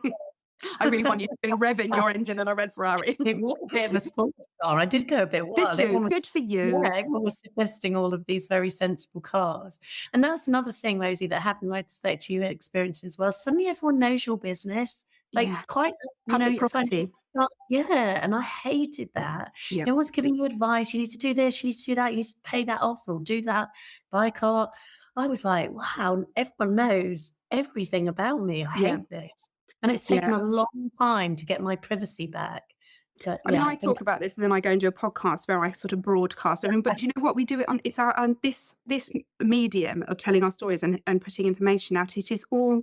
I really want you to be revving your engine in a red Ferrari. It was a bit of a sports car. I did go a bit Did wild. you? Everyone was Good for you. Yeah, everyone was suggesting all of these very sensible cars. And that's another thing, Rosie, that happened, I expect you experienced as well. Suddenly everyone knows your business. Like Yeah. quite, Public it's like property. yeah, and I hated that. Yeah. Everyone's giving you advice. You need to do this, you need to do that, you need to pay that off or do that, buy a car. I was like, wow, everyone knows everything about me. I Yeah. hate this. And it's taken Yeah. a long time to get my privacy back. But I mean, yeah, I I think talk about this and then I go and do a podcast where I sort of broadcast. I mean, but do you know what we do it on? It's our this medium of telling our stories and putting information out. It is all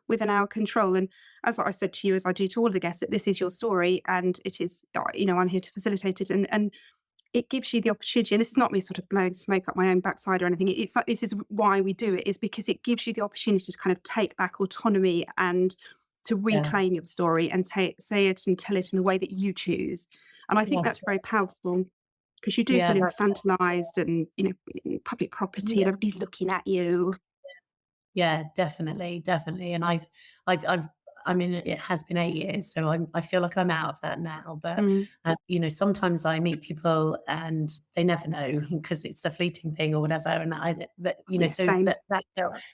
within our control. And as I said to you, as I do to all of the guests, that this is your story, and it is. I'm here to facilitate it, and it gives you the opportunity. And this is not me sort of blowing smoke up my own backside or anything. It's like this is why we do it, is because it gives you the opportunity to kind of take back autonomy and to yeah, reclaim your story and say it and tell it in a way that you choose. And I think that's that's very powerful because you do yeah, feel that infantilized and, in public property and yeah. everybody's looking at you. Yeah, definitely, definitely, and I've I mean, it has been 8 years, so I feel like I'm out of that now, but, Mm, sometimes I meet people and they never know because it's a fleeting thing or whatever, and yeah, so same. that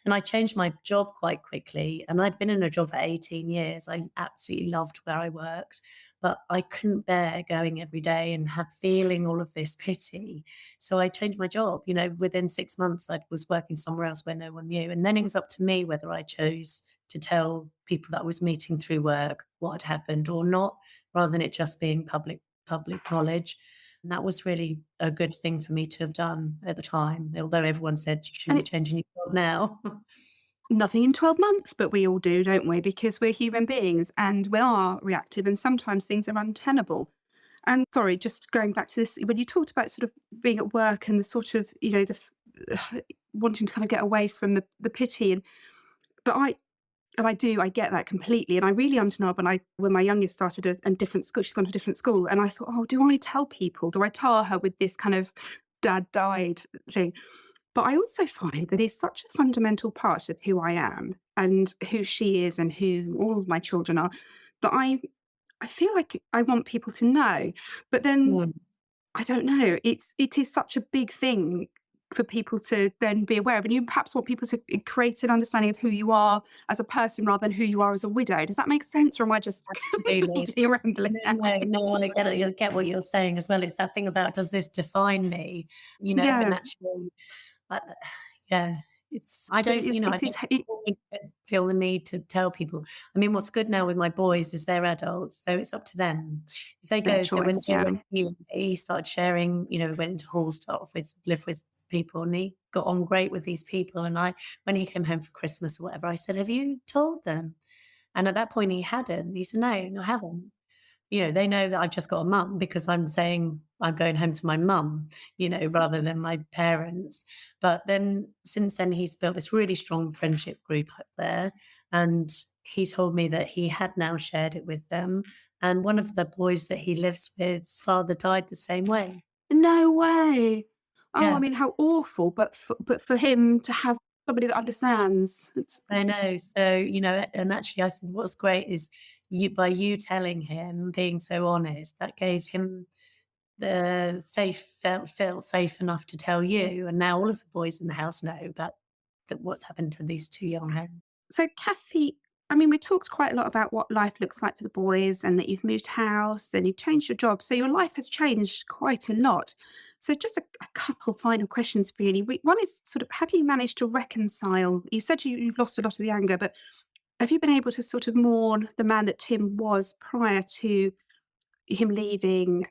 and I changed my job quite quickly, and I'd been in a job for 18 years. I absolutely loved where I worked, but I couldn't bear going every day and feeling all of this pity. So I changed my job. Within 6 months, I was working somewhere else where no one knew. And then it was up to me whether I chose to tell people that I was meeting through work what had happened or not, rather than it just being public knowledge. And that was really a good thing for me to have done at the time, although everyone said you And shouldn't be changing your job now. nothing in 12 months, but we all do, don't we? Because we're human beings and we are reactive and sometimes things are untenable. And sorry, just going back to this, when you talked about sort of being at work and the sort of, wanting to kind of get away from the pity but I get that completely. And I really understand when my youngest started a different school, she's gone to a different school. And I thought, oh, do I tell people? Do I tar her with this kind of dad died thing? But I also find that it's such a fundamental part of who I am and who she is and who all of my children are that I feel like I want people to know. But then Mm. I don't know. It is such a big thing for people to then be aware of, and you perhaps want people to create an understanding of who you are as a person rather than who you are as a widow. Does that make sense, or am I just Absolutely. completely rambling No, now? no, no, I get it. I get what you're saying as well. It's that thing about, does this define me? And Yeah, actually, uh, yeah, I but don't, I it is don't feel the need to tell people. I mean, what's good now with my boys is they're adults, so it's up to them. If they their go, so when choice. they Yeah, went to uni, he started sharing, we went into hall, start off with, live with people, and he got on great with these people. And when he came home for Christmas or whatever, I said, "Have you told them?" And at that point, he hadn't. He said, "No, no, I haven't." They know that I've just got a mum because I'm saying I'm going home to my mum, rather than my parents. But then since then, he's built this really strong friendship group up there. And he told me that he had now shared it with them. And one of the boys that he lives with's father died the same way. no way. Oh, I Yeah. mean, how awful! But for him to have Somebody that understands. I know. So, and actually I said, what's great is by you telling him, being so honest, that gave him the felt safe enough to tell you. And now all of the boys in the house know that what's happened to these two young men. So, Kathy, I mean, we talked quite a lot about what life looks like for the boys and that you've moved house and you've changed your job. So, your life has changed quite a lot. So, just a couple final questions, really. One is sort of, have you managed to reconcile? You said you've lost a lot of the anger, but have you been able to sort of mourn the man that Tim was prior to him leaving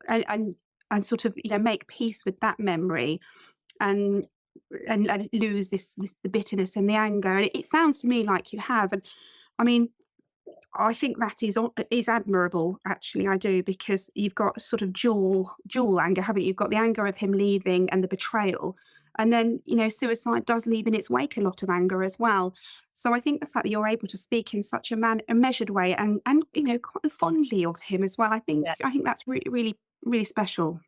and, and, and sort of, make peace with that memory? And lose this the bitterness and the anger. And it sounds to me like you have. And I mean, I think that is admirable. Actually, I do, because you've got sort of dual anger, haven't you? You've got the anger of him leaving and the betrayal. And then, suicide does leave in its wake a lot of anger as well. So I think the fact that you're able to speak in such a measured way and quite fondly of him as well, I think that's really, really, really special.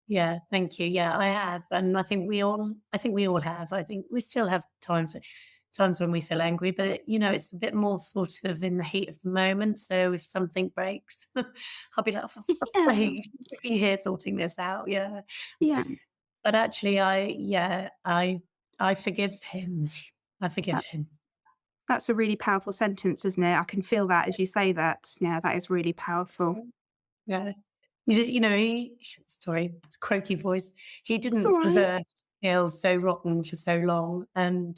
Yeah, thank you. Yeah, I have, and I think we all have. I think we still have times when we feel angry, but it's a bit more sort of in the heat of the moment. So if something breaks, I'll be like, oh, for fuck's Yeah, sake, be here sorting this out. Yeah, yeah. but actually, I forgive him. I forgive That him. That's a really powerful sentence, isn't it? I can feel that as you say that. Yeah, that is really powerful. Yeah, he. Sorry, it's croaky voice. He It's all didn't right. deserve to feel so rotten for so long, and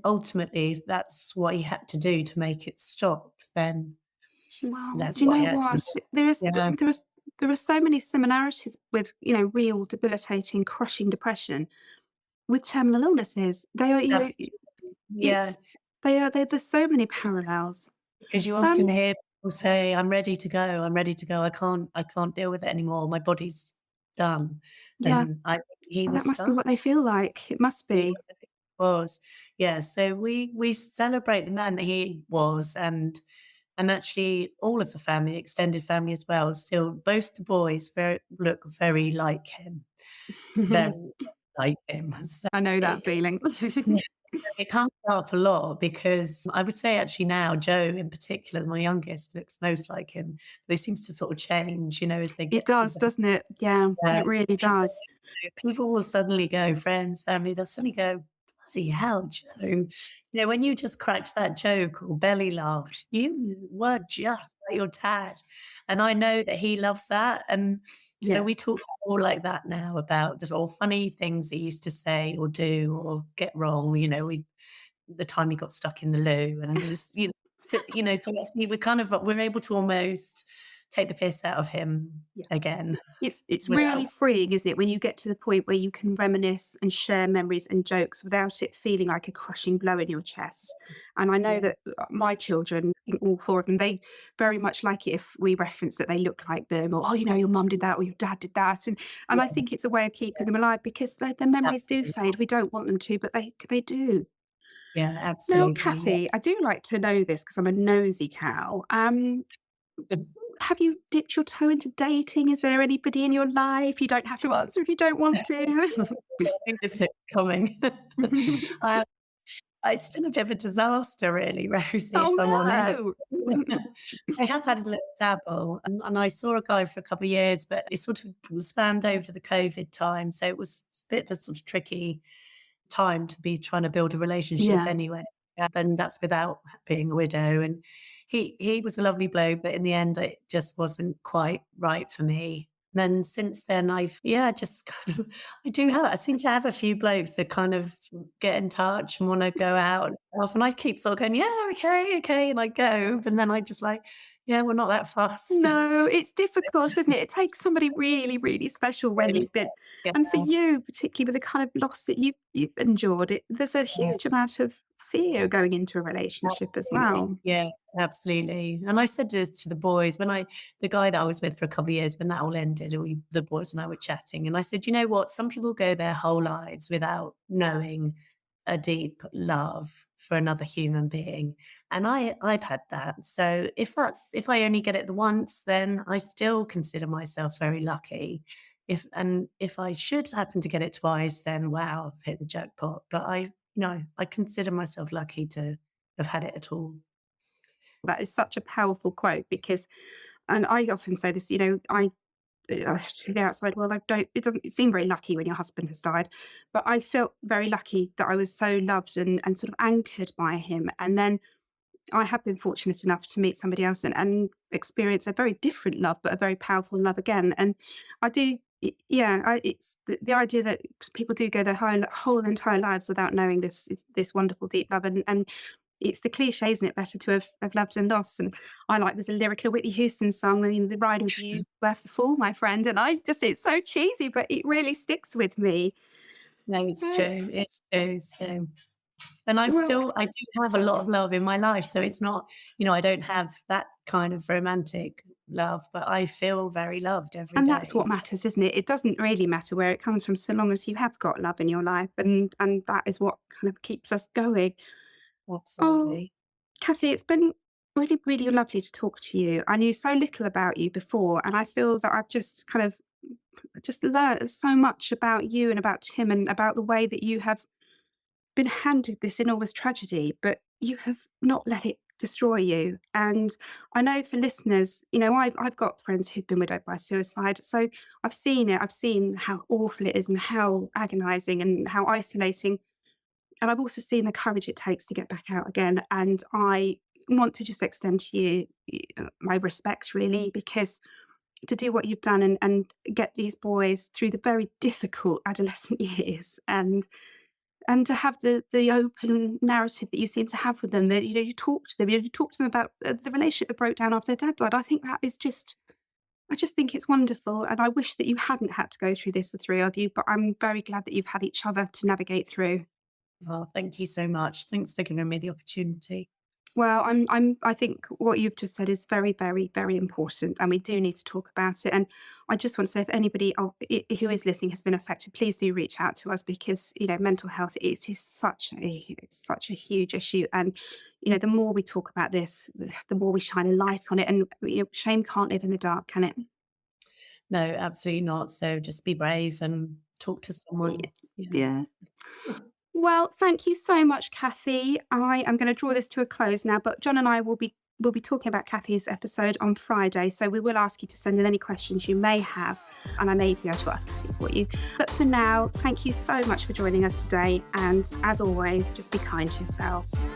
ultimately that's what he had to do to make it stop, then Well, that's do you what he know had to do. what? There is Yeah, there is there are so many similarities with, real debilitating, crushing depression with terminal illnesses. They are, absolutely. Yeah, it's there's so many parallels. because you often Um, hear people say, "I'm ready to go. I'm ready to go. I can't deal with it anymore. My body's done." yeah, And I think he and that was must be done. what they feel like. It must He be. was. Yeah, so we celebrate the man that he was, and actually all of the family, extended family as well, still both the boys look very like him, very like him. So I know that it feeling. yeah, it comes up a lot because I would say actually now Joe in particular, my youngest, looks most like him. They seems to sort of change, as they It get through does, the doesn't it? Yeah, yeah. it really does. People will suddenly go, friends, family, they'll suddenly go, bloody hell, Joe. When you just cracked that joke or belly laughed, you were just like your dad. And I know that he loves that. And so Yeah. we talk all like that now about the all funny things he used to say or do or get wrong. The time he got stuck in the loo and was, so actually we're able to almost take the piss out of him Yeah. again It's without really freeing, isn't it, when you get to the point where you can reminisce and share memories and jokes without it feeling like a crushing blow in your chest. And I know yeah. that my children, I think all four of them, they very much like it if we reference that they look like them, or, oh, your mum did that, or your dad did that. And I Yeah, think it's a way of keeping them alive because their memories do absolutely. fade. We don't want them to, but they do. Yeah, Now, absolutely, yeah. Kathy, I do like to know this because I'm a nosy cow. Have you dipped your toe into dating? Is there anybody in your life? You don't have to answer if you don't want to. I think this is coming. Uh, it's been a bit of a disaster really, Rosie, if Oh, I'm honest. no. I have had a little dabble, and I saw a guy for a couple of years, but it sort of spanned over the COVID time, so it was a bit of a sort of tricky time to be trying to build a relationship Yeah. anyway. And that's without being a widow. And he was a lovely bloke, but in the end, it just wasn't quite right for me. Then since then, just kind of, I seem to have a few blokes that kind of get in touch and want to go out and stuff. And I keep sort of going, yeah, okay, okay. And I go, and then I just like, yeah, we're not that fast. No, it's difficult, isn't it? It takes somebody really, really special when Really, you've been, yeah. and for you, particularly with the kind of loss that you've endured, there's a Yeah. huge amount of fear going into a relationship as Absolutely. well. Yeah, absolutely. And I said this to the boys the guy that I was with for a couple of years, when that all ended, the boys and I were chatting, and I said, you know what? Some people go their whole lives without knowing a deep love for another human being. And I've had that. So if I only get it the once, then I still consider myself very lucky. If I should happen to get it twice, then wow, I've hit the jackpot. But I consider myself lucky to have had it at all. That is such a powerful quote because, and I often say this, to the outside world, it doesn't seem very lucky when your husband has died, but I felt very lucky that I was so loved and sort of anchored by him. And then I have been fortunate enough to meet somebody else and experience a very different love, but a very powerful love again. And I do, it's the idea that people do go their whole entire lives without knowing this wonderful deep love, and it's the cliche, isn't it? Better to have loved and lost. And I like there's a lyric in a Whitney Houston song, the ride with you worth the fall, my friend. And it's so cheesy, but it really sticks with me. No, it's Uh, true. It's true. So, and well, I do have a lot of love in my life. So it's not, I don't have that kind of romantic love, but I feel very loved every and that's day. what matters, isn't it? It doesn't really matter where it comes from, so long as you have got love in your life, and that is what kind of keeps us going. Oh, Absolutely. Cassie, it's been really, really lovely to talk to you. I knew so little about you before, and I feel that I've just learned so much about you and about Tim and about the way that you have been handed this enormous tragedy, but you have not let it destroy you. And I know for listeners, I've got friends who've been widowed by suicide. So I've seen it. I've seen how awful it is and how agonizing and how isolating. And I've also seen the courage it takes to get back out again. And I want to just extend to you my respect, really, because to do what you've done and get these boys through the very difficult adolescent years and to have the open narrative that you seem to have with them, that you talk to them, you talk to them about the relationship that broke down after their dad died. I think that is just, I just think it's wonderful, and I wish that you hadn't had to go through this, the three of you, but I'm very glad that you've had each other to navigate through. Well, thank you so much. Thanks for giving me the opportunity. Well, I think what you've just said is very, very, very important, and we do need to talk about it. And I just want to say, if anybody who is listening has been affected, please do reach out to us because mental health is such a huge issue, and the more we talk about this, the more we shine a light on it. And shame can't live in the dark, can it? No, absolutely not. So just be brave and talk to Yeah. someone. Yeah. Yeah. Well, thank you so much, Kathy. I am going to draw this to a close now, but John and I will be talking about Kathy's episode on Friday, so we will ask you to send in any questions you may have, and I may be able to ask Kathy for you. But for now, thank you so much for joining us today, and as always, just be kind to yourselves.